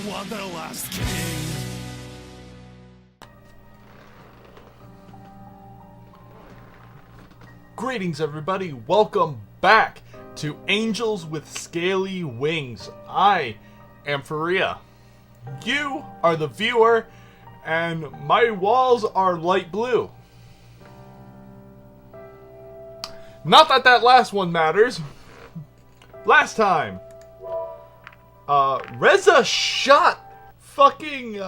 wanderlust king. Greetings, everybody. Welcome back to Angels with Scaly Wings. I am Furea. You are the viewer, and my walls are light blue. Not that that last one matters. Last time, Reza shot fucking,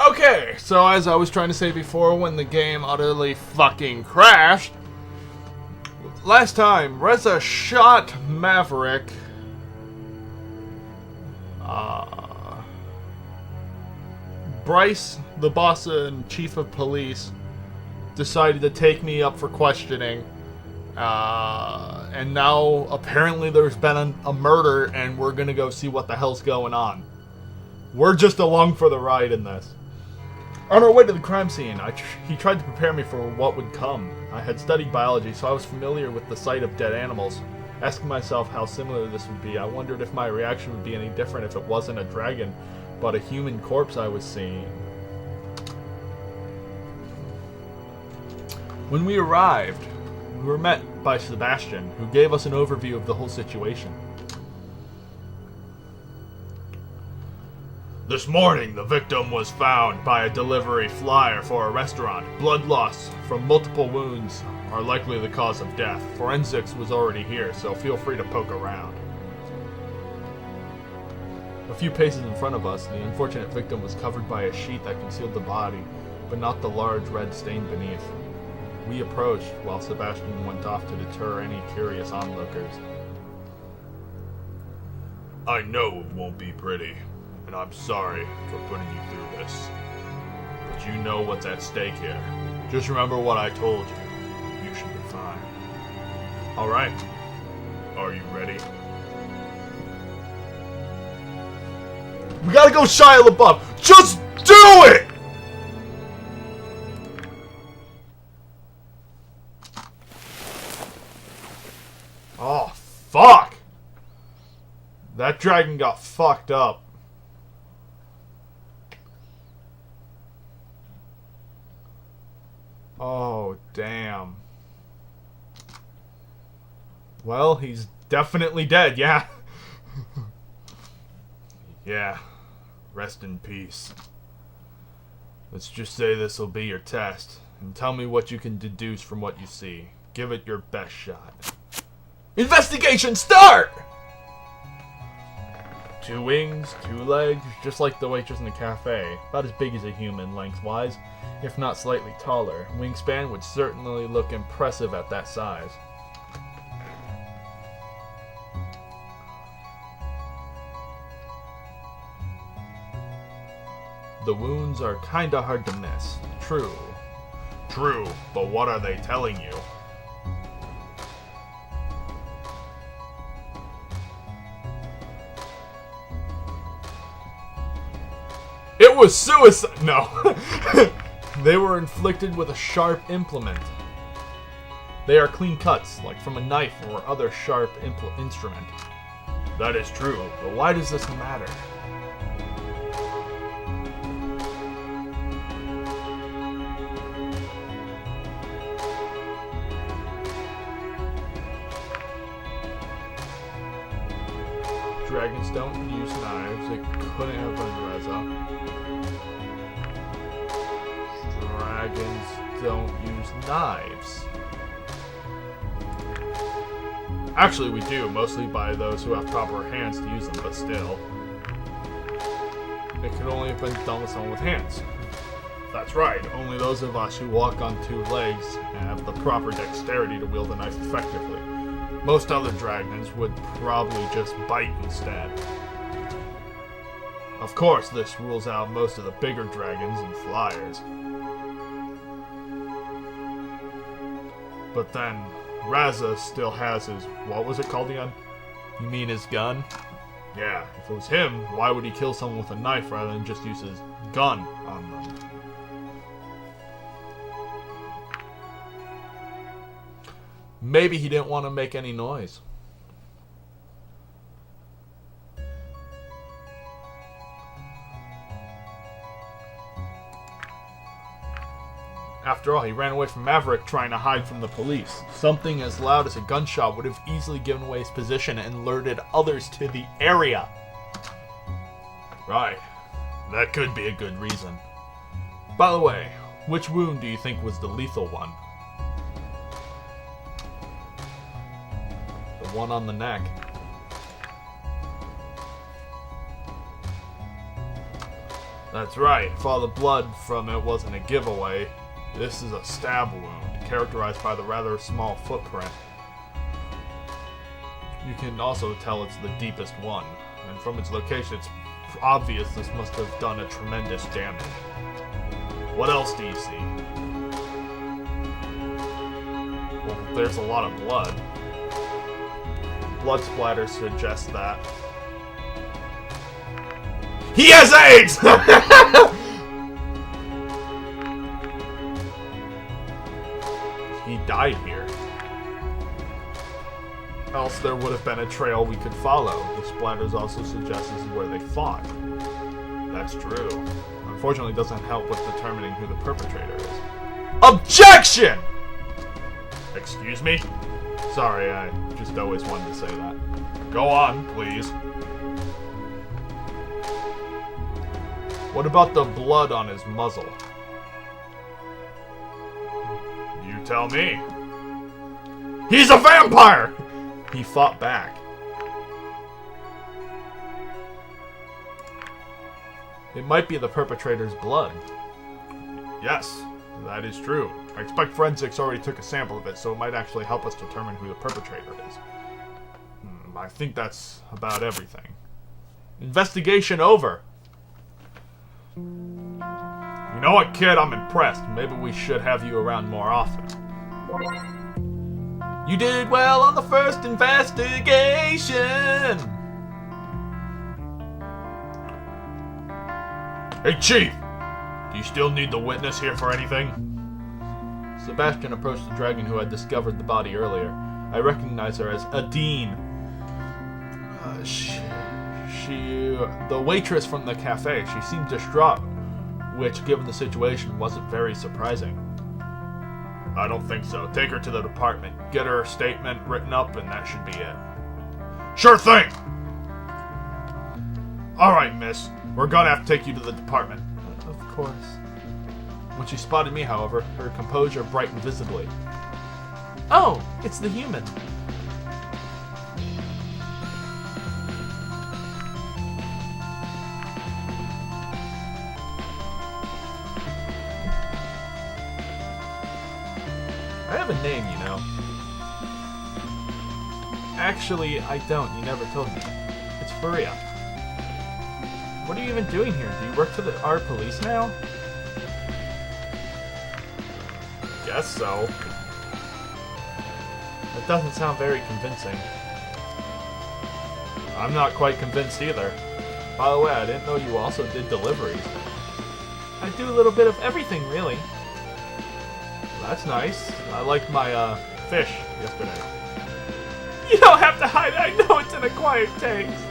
Okay, so as I was trying to say before when the game utterly fucking crashed, last time, Reza shot Maverick, Bryce, the boss and chief of police, decided to take me up for questioning, and now apparently there's been a murder and we're gonna go see what the hell's going on. We're just along for the ride in this. On our way to the crime scene, he tried to prepare me for what would come. I had studied biology, so I was familiar with the sight of dead animals. Asking myself how similar this would be, I wondered if my reaction would be any different if it wasn't a dragon, but a human corpse I was seeing. When we arrived, we were met by Sebastian, who gave us an overview of the whole situation. This morning, the victim was found by a delivery flyer for a restaurant. Blood loss from multiple wounds are likely the cause of death. Forensics was already here, so feel free to poke around. A few paces in front of us, the unfortunate victim was covered by a sheet that concealed the body, but not the large red stain beneath. We approached while Sebastian went off to deter any curious onlookers. I know it won't be pretty, and I'm sorry for putting you through this. But you know what's at stake here. Just remember what I told you. You should be fine. Alright. Are you ready? We gotta go Shia LaBeouf! Just do it! Oh, fuck! That dragon got fucked up. Oh, damn. Well, he's definitely dead, yeah. Yeah. Rest in peace. Let's just say this will be your test, and tell me what you can deduce from what you see. Give it your best shot. Investigation start! 2 wings, 2 legs, just like the waitress in the cafe. About as big as a human, lengthwise, if not slightly taller. Wingspan would certainly look impressive at that size. The wounds are kinda hard to miss. True. True, but what are they telling you? It was suicide! No. They were inflicted with a sharp implement. They are clean cuts, like from a knife or other sharp instrument. That is true, but why does this matter? Dragons don't use knives. It couldn't have been Reza. Dragons don't use knives. Actually, we do, mostly by those who have proper hands to use them, but still. It could only have been done with someone with hands. That's right, only those of us who walk on 2 legs have the proper dexterity to wield a knife effectively. Most other dragons would probably just bite instead. Of course, this rules out most of the bigger dragons and flyers. But then, Raza still has his... what was it called again? You mean his gun? Yeah, if it was him, why would he kill someone with a knife rather than just use his gun on them? Maybe he didn't want to make any noise. After all, he ran away from Maverick trying to hide from the police. Something as loud as a gunshot would have easily given away his position and alerted others to the area. Right. That could be a good reason. By the way, which wound do you think was the lethal one? The one on the neck. That's right. If all the blood from it wasn't a giveaway, this is a stab wound, characterized by the rather small footprint. You can also tell it's the deepest one, and from its location it's obvious this must have done a tremendous damage. What else do you see? Well, there's a lot of blood. Blood splatter suggests that. He has AIDS! He died here. Else there would have been a trail we could follow. The splatters also suggest this is where they fought. That's true. Unfortunately, it doesn't help with determining who the perpetrator is. Objection! Excuse me? Sorry, I just always wanted to say that. Go on, please. What about the blood on his muzzle? You tell me. He's a vampire! He fought back. It might be the perpetrator's blood. Yes, that is true. I expect forensics already took a sample of it, so it might actually help us determine who the perpetrator is. I think that's about everything. Investigation over. You know what, kid? I'm impressed. Maybe we should have you around more often. You did well on the first investigation. Hey, Chief! Do you still need the witness here for anything? Sebastian approached the dragon who had discovered the body earlier. I recognize her as Adine. The waitress from the cafe. She seemed distraught, which, given the situation, wasn't very surprising. I don't think so. Take her to the department. Get her statement written up, and that should be it. Sure thing! Alright, miss. We're gonna have to take you to the department. Of course. When she spotted me, however, her composure brightened visibly. Oh, it's the human. I have a name, you know. Actually, I don't. You never told me. It's Furea. What are you even doing here? Do you work for our police now? Guess so. That doesn't sound very convincing. I'm not quite convinced either. By the way, I didn't know you also did deliveries. I do a little bit of everything, really. That's nice. I liked my, fish yesterday. You don't have to hide it. I know it's an acquired taste.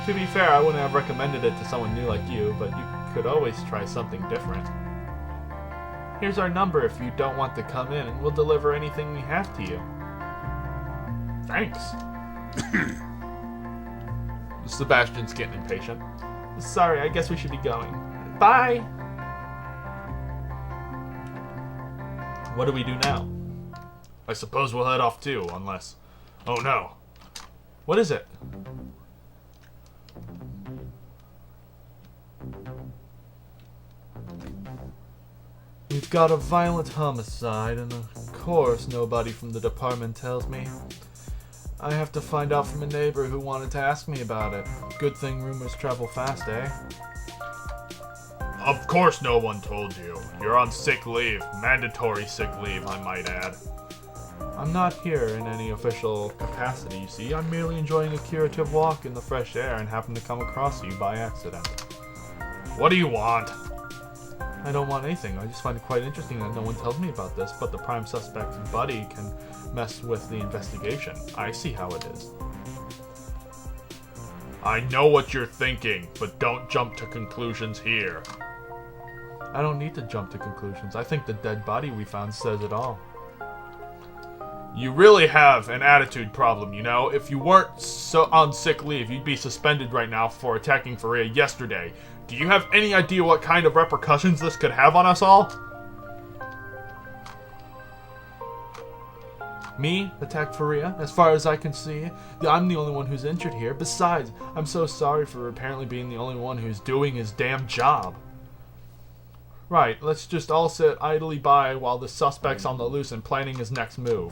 To be fair, I wouldn't have recommended it to someone new like you, but you could always try something different. Here's our number if you don't want to come in, and we'll deliver anything we have to you. Thanks. Sebastian's getting impatient. Sorry, I guess we should be going. Bye! What do we do now? I suppose we'll head off too, unless... Oh no. What is it? We've got a violent homicide, and of course nobody from the department tells me. I have to find out from a neighbor who wanted to ask me about it. Good thing rumors travel fast, eh? Of course no one told you. You're on sick leave. Mandatory sick leave, I might add. I'm not here in any official capacity, you see. I'm merely enjoying a curative walk in the fresh air and happen to come across you by accident. What do you want? I don't want anything. I just find it quite interesting that no one tells me about this, but the prime suspect's buddy can mess with the investigation. I see how it is. I know what you're thinking, but don't jump to conclusions here. I don't need to jump to conclusions. I think the dead body we found says it all. You really have an attitude problem, you know? If you weren't so on sick leave, you'd be suspended right now for attacking Furea yesterday. Do you have any idea what kind of repercussions this could have on us all? Me? Attacked Furea? As far as I can see, I'm the only one who's injured here. Besides, I'm so sorry for apparently being the only one who's doing his damn job. Right, let's just all sit idly by while the suspect's on the loose and planning his next move.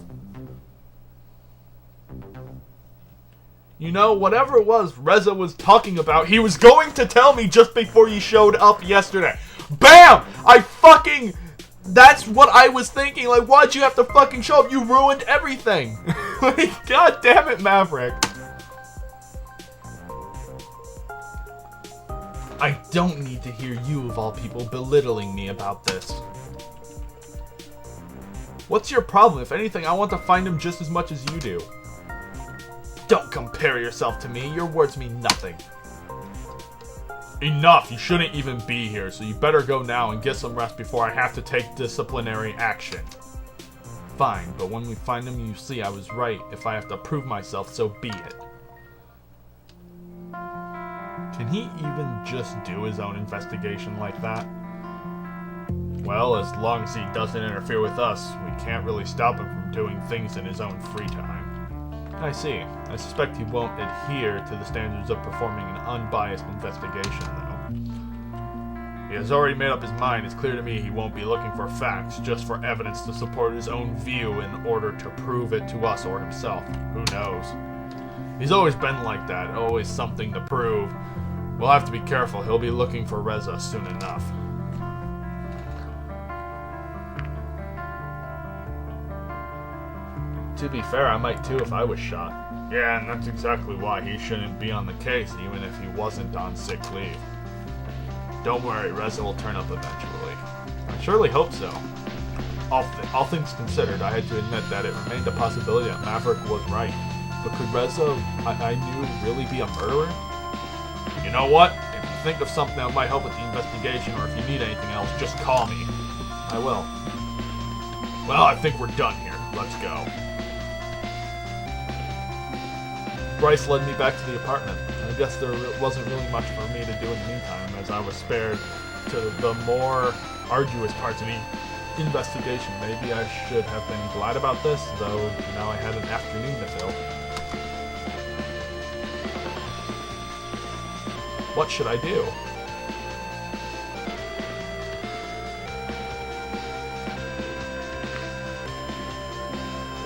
You know, whatever it was Reza was talking about, he was going to tell me just before you showed up yesterday. BAM! That's what I was thinking. Like, why'd you have to fucking show up? You ruined everything. Like, god damn it, Maverick. I don't need to hear you, of all people, belittling me about this. What's your problem? If anything, I want to find him just as much as you do. Don't compare yourself to me. Your words mean nothing. Enough. You shouldn't even be here, so you better go now and get some rest before I have to take disciplinary action. Fine, but when we find him, you see I was right. If I have to prove myself, so be it. Can he even just do his own investigation like that? Well, as long as he doesn't interfere with us, we can't really stop him from doing things in his own free time. I see. I suspect he won't adhere to the standards of performing an unbiased investigation, though. He has already made up his mind. It's clear to me he won't be looking for facts, just for evidence to support his own view in order to prove it to us or himself. Who knows? He's always been like that, always something to prove. We'll have to be careful. He'll be looking for Reza soon enough. To be fair, I might too if I was shot. Yeah, and that's exactly why he shouldn't be on the case, even if he wasn't on sick leave. Don't worry, Reza will turn up eventually. I surely hope so. All things considered, I had to admit that it remained a possibility that Maverick was right. But could Reza, I knew, really be a murderer? You know what? If you think of something that might help with the investigation, or if you need anything else, just call me. I will. Well, I think we're done here. Let's go. Bryce led me back to the apartment. I guess there wasn't really much for me to do in the meantime, as I was spared to the more arduous parts of the investigation. Maybe I should have been glad about this, though now I had an afternoon to fill. What should I do?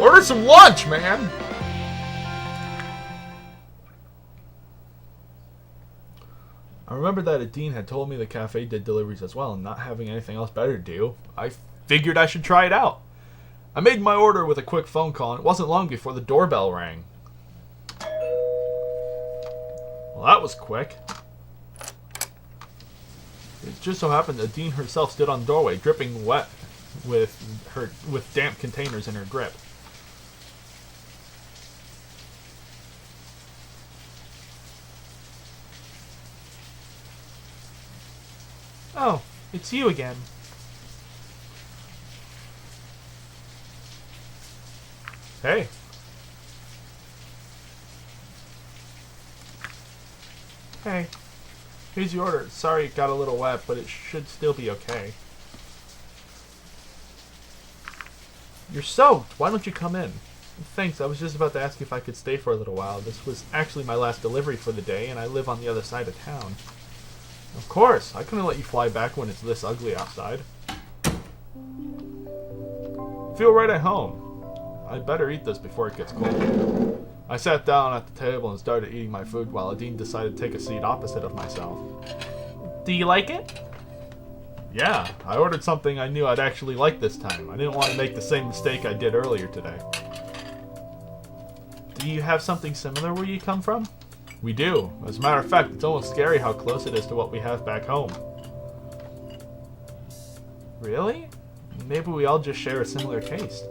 Order some lunch, man! I remembered that Adine had told me the cafe did deliveries as well, and not having anything else better to do, I figured I should try it out. I made my order with a quick phone call, and it wasn't long before the doorbell rang. Well, that was quick. It just so happened that Adine herself stood on the doorway, dripping wet with damp containers in her grip. Oh, it's you again. Hey. Hey. Here's your order. Sorry it got a little wet, but it should still be okay. You're soaked. Why don't you come in? Thanks, I was just about to ask you if I could stay for a little while. This was actually my last delivery for the day, and I live on the other side of town. Of course, I couldn't let you fly back when it's this ugly outside. Feel right at home. I'd better eat this before it gets cold. I sat down at the table and started eating my food while Adine decided to take a seat opposite of myself. Do you like it? Yeah, I ordered something I knew I'd actually like this time. I didn't want to make the same mistake I did earlier today. Do you have something similar where you come from? We do. As a matter of fact, it's almost scary how close it is to what we have back home. Really? Maybe we all just share a similar taste.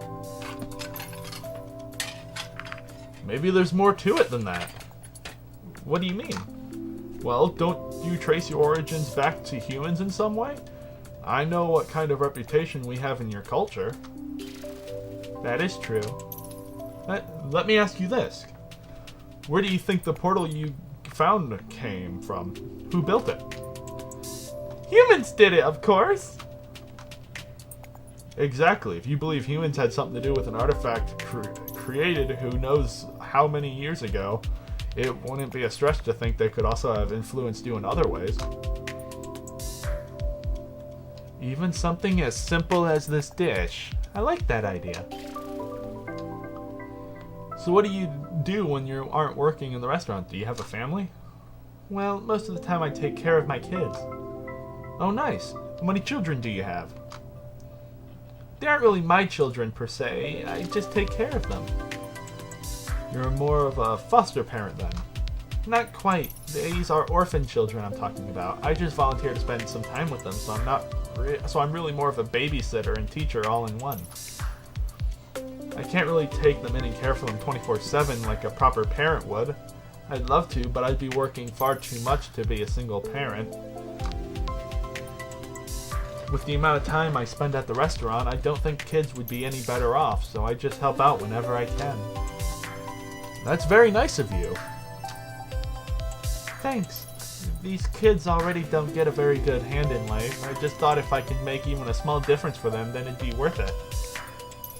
Maybe there's more to it than that. What do you mean? Well, don't you trace your origins back to humans in some way? I know what kind of reputation we have in your culture. That is true. Let me ask you this. Where do you think the portal you found came from? Who built it? Humans did it, of course! Exactly. If you believe humans had something to do with an artifact created who knows how many years ago, it wouldn't be a stretch to think they could also have influenced you in other ways. Even something as simple as this dish. I like that idea. So what do you do when you aren't working in the restaurant? Do you have a family? Well, most of the time I take care of my kids. Oh, nice. How many children do you have? They aren't really my children per se. I just take care of them. You're more of a foster parent then. Not quite. These are orphan children I'm talking about. I just volunteer to spend some time with them, so I'm really more of a babysitter and teacher all in one. I can't really take them in and care for them 24/7 like a proper parent would. I'd love to, but I'd be working far too much to be a single parent. With the amount of time I spend at the restaurant, I don't think kids would be any better off, so I just help out whenever I can. That's very nice of you. Thanks. These kids already don't get a very good hand in life. I just thought if I could make even a small difference for them, then it'd be worth it.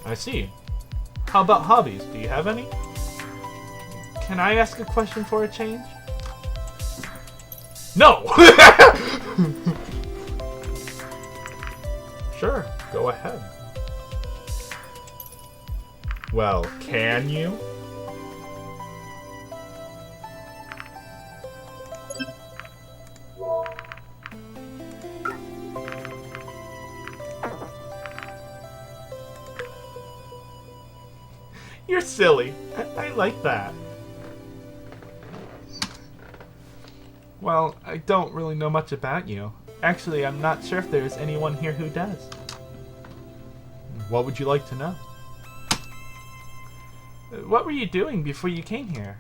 I see. How about hobbies? Do you have any? Can I ask a question for a change? No! Sure, go ahead. Well, can you? You're silly. I like that. Well, I don't really know much about you. Actually, I'm not sure if there's anyone here who does. What would you like to know? What were you doing before you came here?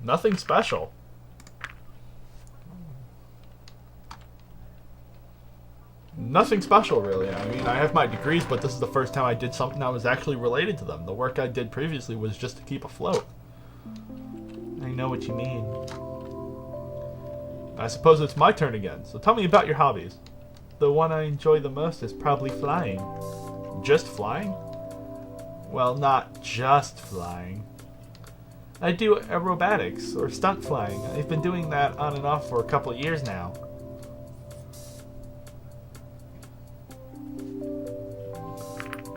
Nothing special. Nothing special, really. I mean, I have my degrees, but this is the first time I did something that was actually related to them. The work I did previously was just to keep afloat. I know what you mean. I suppose it's my turn again, so tell me about your hobbies. The one I enjoy the most is probably flying. Just flying? Well, not just flying. I do aerobatics, or stunt flying. I've been doing that on and off for a couple of years now.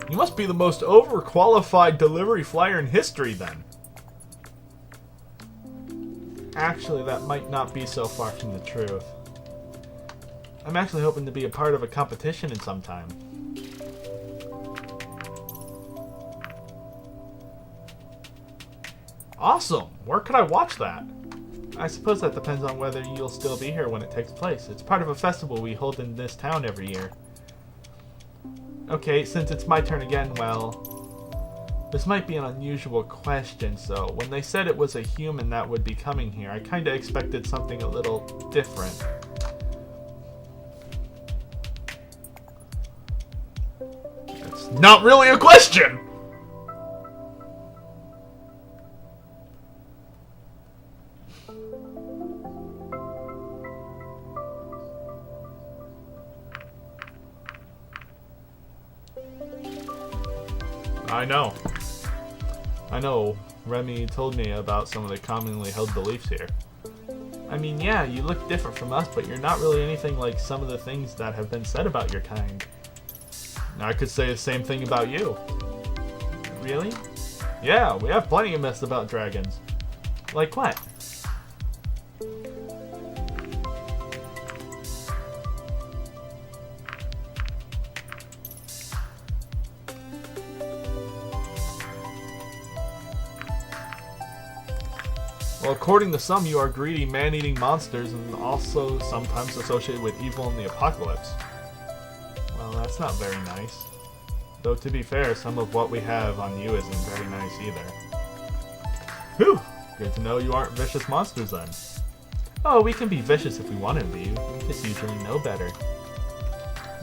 You must be the most overqualified delivery flyer in history, then. Actually, that might not be so far from the truth. I'm actually hoping to be a part of a competition in some time. Awesome! Where could I watch that? I suppose that depends on whether you'll still be here when it takes place. It's part of a festival we hold in this town every year. Okay, since it's my turn again, well, this might be an unusual question, so when they said it was a human that would be coming here, I kinda expected something a little different. It's not really a question! I know. Remy told me about some of the commonly held beliefs here. I mean, yeah, you look different from us, but you're not really anything like some of the things that have been said about your kind. I could say the same thing about you. Really? Yeah, we have plenty of myths about dragons. Like what? Well, according to some, you are greedy, man-eating monsters and also sometimes associated with evil in the apocalypse. Well, that's not very nice. Though, to be fair, some of what we have on you isn't very nice either. Whew! Good to know you aren't vicious monsters then. Oh, we can be vicious if we wanted to be. We just usually know better.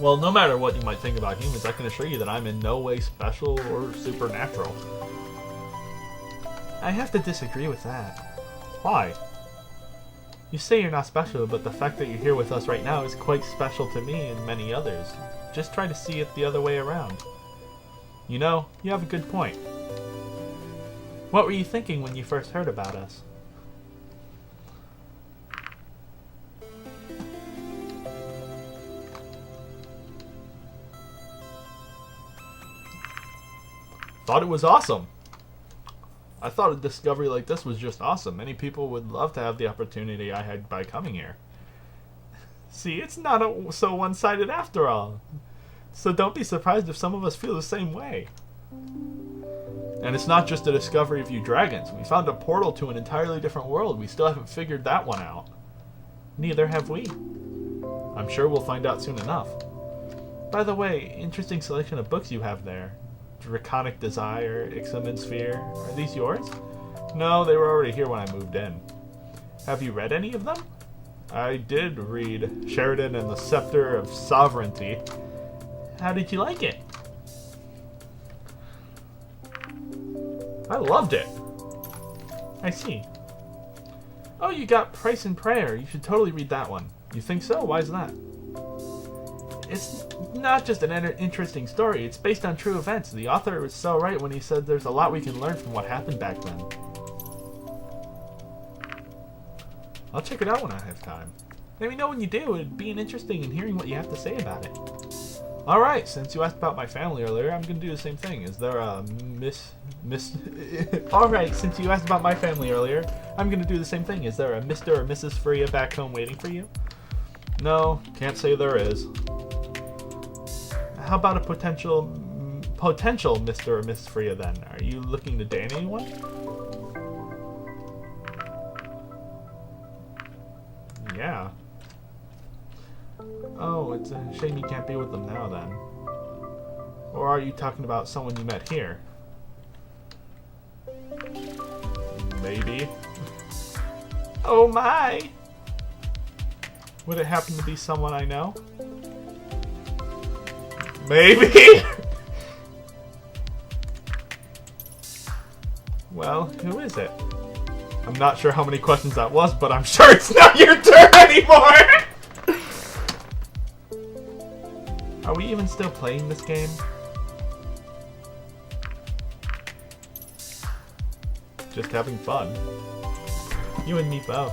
Well, no matter what you might think about humans, I can assure you that I'm in no way special or supernatural. I have to disagree with that. Why? You say you're not special, but the fact that you're here with us right now is quite special to me and many others. Just try to see it the other way around. You know, you have a good point. What were you thinking when you first heard about us? Thought it was awesome. I thought a discovery like this was just awesome. Many people would love to have the opportunity I had by coming here. See, it's not so one-sided after all. So don't be surprised if some of us feel the same way. And it's not just a discovery of you dragons. We found a portal to an entirely different world. We still haven't figured that one out. Neither have we. I'm sure we'll find out soon enough. By the way, interesting selection of books you have there. Draconic Desire, Ixamen Sphere. Are these yours? No, they were already here when I moved in. Have you read any of them? I did read Sheridan and the Scepter of Sovereignty. How did you like it? I loved it. I see. Oh, you got Price and Prayer. You should totally read that one. You think so? Why is that? It's not just an interesting story. It's based on true events. The author was so right when he said there's a lot we can learn from what happened back then. I'll check it out when I have time. Let me know when you do. It'd be interesting in hearing what you have to say about it. Alright, since you asked about my family earlier, I'm gonna do the same thing. Is there a Alright, since you asked about my family earlier, I'm gonna do the same thing. Is there a Mr. or Mrs. Furea back home waiting for you? No, can't say there is. How about a potential Mr. or Mrs. Furea then? Are you looking to date anyone? Yeah. Oh, it's a shame you can't be with them now then. Or are you talking about someone you met here? Maybe. Oh my! Would it happen to be someone I know? Maybe! Well, who is it? I'm not sure how many questions that was, but I'm sure it's not your turn anymore! Are we even still playing this game? Just having fun. You and me both.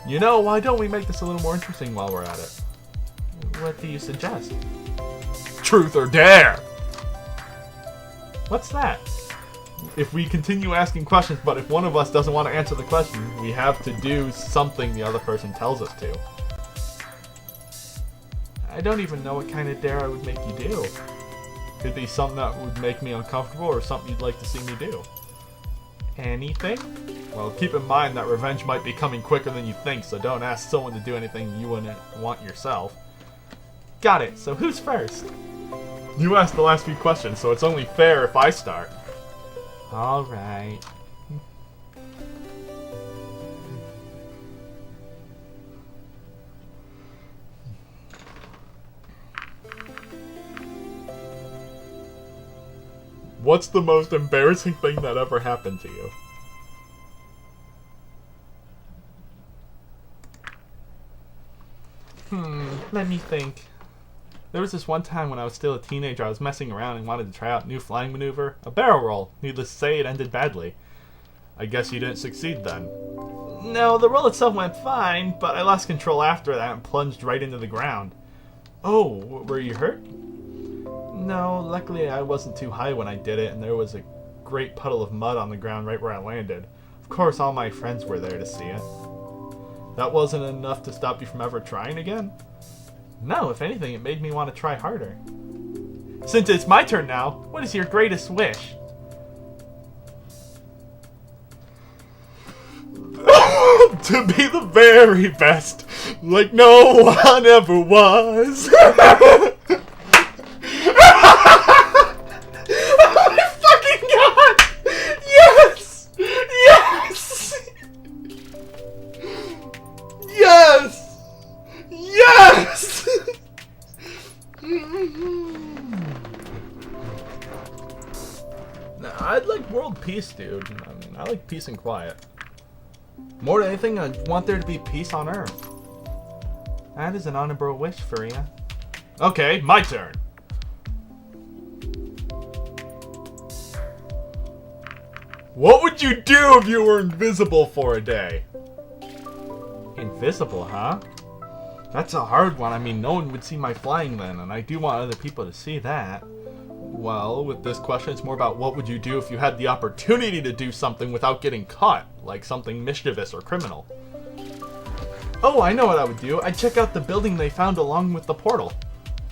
You know, why don't we make this a little more interesting while we're at it? What do you suggest? Truth or dare! What's that? If we continue asking questions, but if one of us doesn't want to answer the question, we have to do something the other person tells us to. I don't even know what kind of dare I would make you do. Could be something that would make me uncomfortable or something you'd like to see me do. Anything? Well, keep in mind that revenge might be coming quicker than you think, so don't ask someone to do anything you wouldn't want yourself. Got it, so who's first? You asked the last few questions, so it's only fair if I start. Alright. What's the most embarrassing thing that ever happened to you? Let me think. There was this one time when I was still a teenager, I was messing around and wanted to try out a new flying maneuver. A barrel roll. Needless to say, it ended badly. I guess you didn't succeed then. No, the roll itself went fine, but I lost control after that and plunged right into the ground. Oh, were you hurt? No, luckily I wasn't too high when I did it, and there was a great puddle of mud on the ground right where I landed. Of course, all my friends were there to see it. That wasn't enough to stop you from ever trying again? No, if anything, it made me want to try harder. Since it's my turn now, what is your greatest wish? To be the very best, like no one ever was. Oh my fucking god! Yes! Yes! Yes! Yes! I'd like world peace, dude. I mean, I like peace and quiet. More than anything, I want there to be peace on Earth. That is an honorable wish, Furea. Okay, my turn. What would you do if you were invisible for a day? Invisible, huh? That's a hard one. I mean, no one would see my flying then, and I do want other people to see that. Well, with this question, it's more about what would you do if you had the opportunity to do something without getting caught, like something mischievous or criminal. Oh, I know what I would do. I'd check out the building they found along with the portal.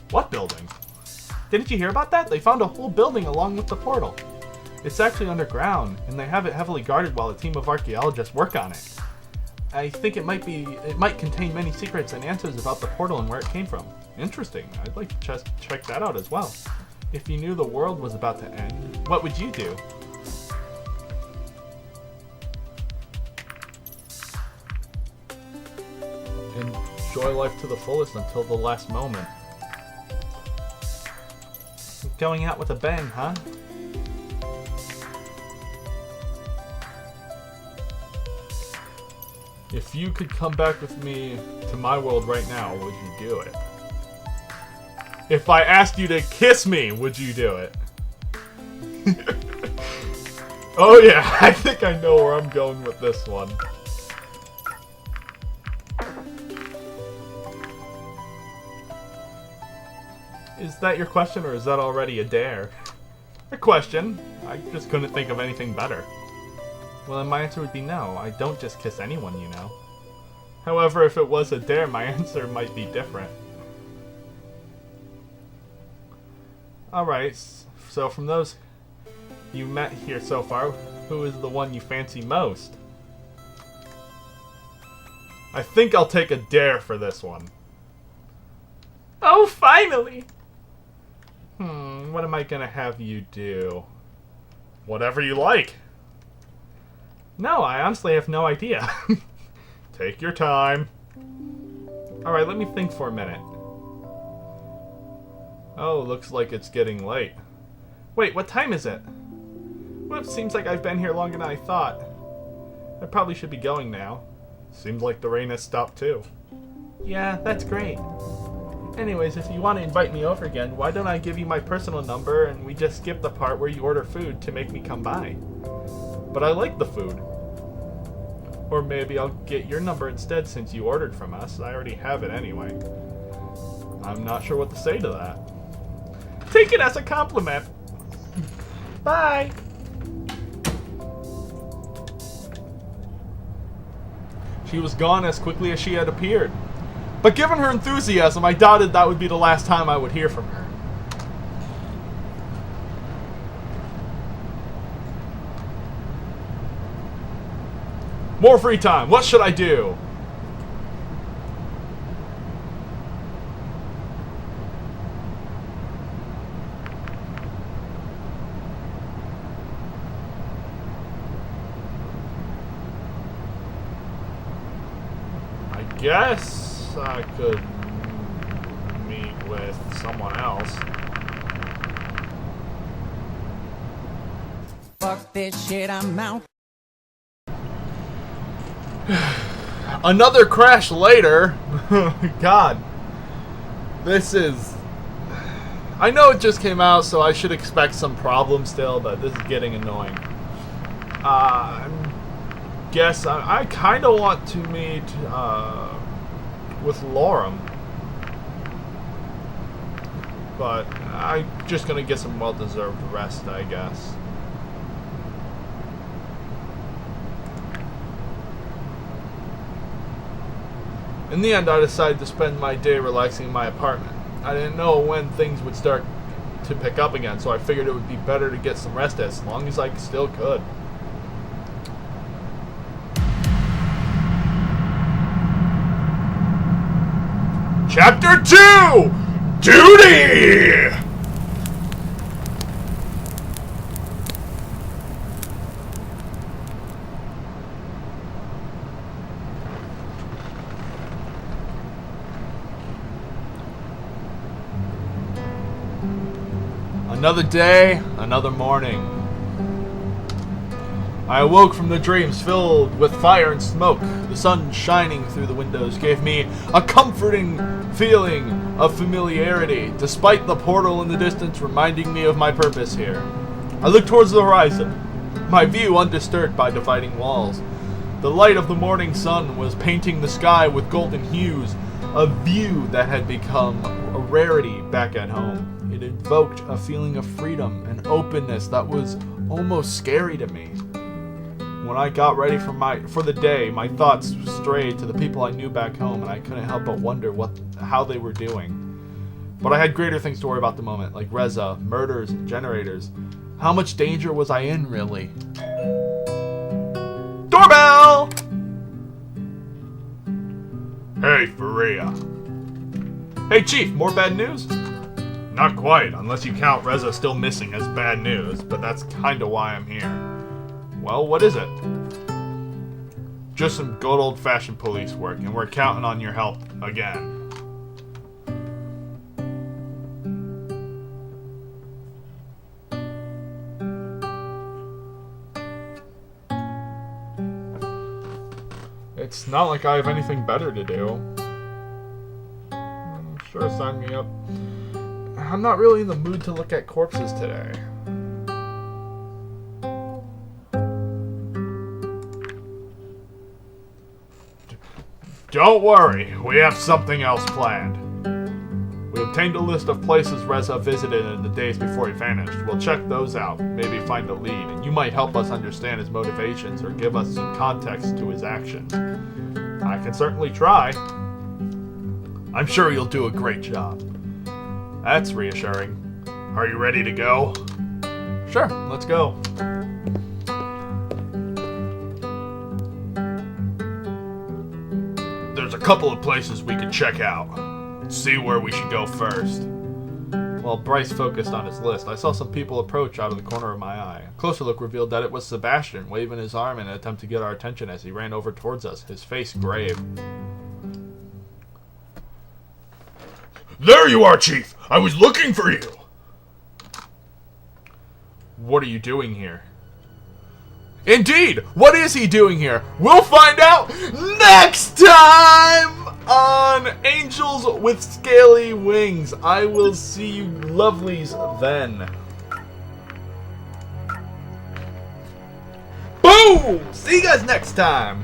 What building? Didn't you hear about that? They found a whole building along with the portal. It's actually underground, and they have it heavily guarded while a team of archaeologists work on it. I think it might contain many secrets and answers about the portal and where it came from. Interesting. I'd like to just check that out as well. If you knew the world was about to end, what would you do? Enjoy life to the fullest until the last moment. Going out with a bang, huh? If you could come back with me to my world right now, would you do it? If I asked you to kiss me, would you do it? Oh yeah, I think I know where I'm going with this one. Is that your question, or is that already a dare? A question. I just couldn't think of anything better. Well, then my answer would be no. I don't just kiss anyone, you know. However, if it was a dare, my answer might be different. Alright, so from those you met here so far, who is the one you fancy most? I think I'll take a dare for this one. Oh, finally! What am I gonna have you do? Whatever you like. No, I honestly have no idea. Take your time. Alright, let me think for a minute. Oh, looks like it's getting late. Wait, what time is it? Whoops, seems like I've been here longer than I thought. I probably should be going now. Seems like the rain has stopped too. Yeah, that's great. Anyways, if you want to invite me over again, why don't I give you my personal number and we just skip the part where you order food to make me come by? But I like the food. Or maybe I'll get your number instead since you ordered from us. I already have it anyway. I'm not sure what to say to that. Take it as a compliment. Bye. She was gone as quickly as she had appeared. But given her enthusiasm, I doubted that would be the last time I would hear from her. More free time. What should I do? I guess I could meet with someone else. Fuck this shit, I'm out. Another crash later. God. This is... I know it just came out, so I should expect some problems still, but this is getting annoying. Guess I kind of want to meet with Lorem. But I'm just going to get some well-deserved rest, I guess. In the end, I decided to spend my day relaxing in my apartment. I didn't know when things would start to pick up again, so I figured it would be better to get some rest as long as I still could. Chapter 2! Duty! Another day, another morning. I awoke from the dreams filled with fire and smoke. The sun shining through the windows gave me a comforting feeling of familiarity, despite the portal in the distance reminding me of my purpose here. I looked towards the horizon, my view undisturbed by dividing walls. The light of the morning sun was painting the sky with golden hues, a view that had become a rarity back at home. It invoked a feeling of freedom and openness that was almost scary to me. When I got ready for the day, my thoughts strayed to the people I knew back home, and I couldn't help but wonder how they were doing. But I had greater things to worry about the moment, like Reza, murders, and generators. How much danger was I in, really? Doorbell! Hey, Furea. Hey, Chief, more bad news? Not quite, unless you count Reza still missing as bad news, but that's kinda why I'm here. Well, what is it? Just some good old-fashioned police work, and we're counting on your help again. It's not like I have anything better to do. Sure, sign me up. I'm not really in the mood to look at corpses today. Don't worry, we have something else planned. We obtained a list of places Reza visited in the days before he vanished. We'll check those out, maybe find a lead, and you might help us understand his motivations or give us some context to his actions. I can certainly try. I'm sure you'll do a great job. That's reassuring. Are you ready to go? Sure, let's go. There's a couple of places we could check out. See where we should go first. While Bryce focused on his list, I saw some people approach out of the corner of my eye. A closer look revealed that it was Sebastian, waving his arm in an attempt to get our attention as he ran over towards us, his face grave. There you are, Chief! I was looking for you! What are you doing here? Indeed! What is he doing here? We'll find out next time on Angels with Scaly Wings. I will see you lovelies then. Boom! See you guys next time.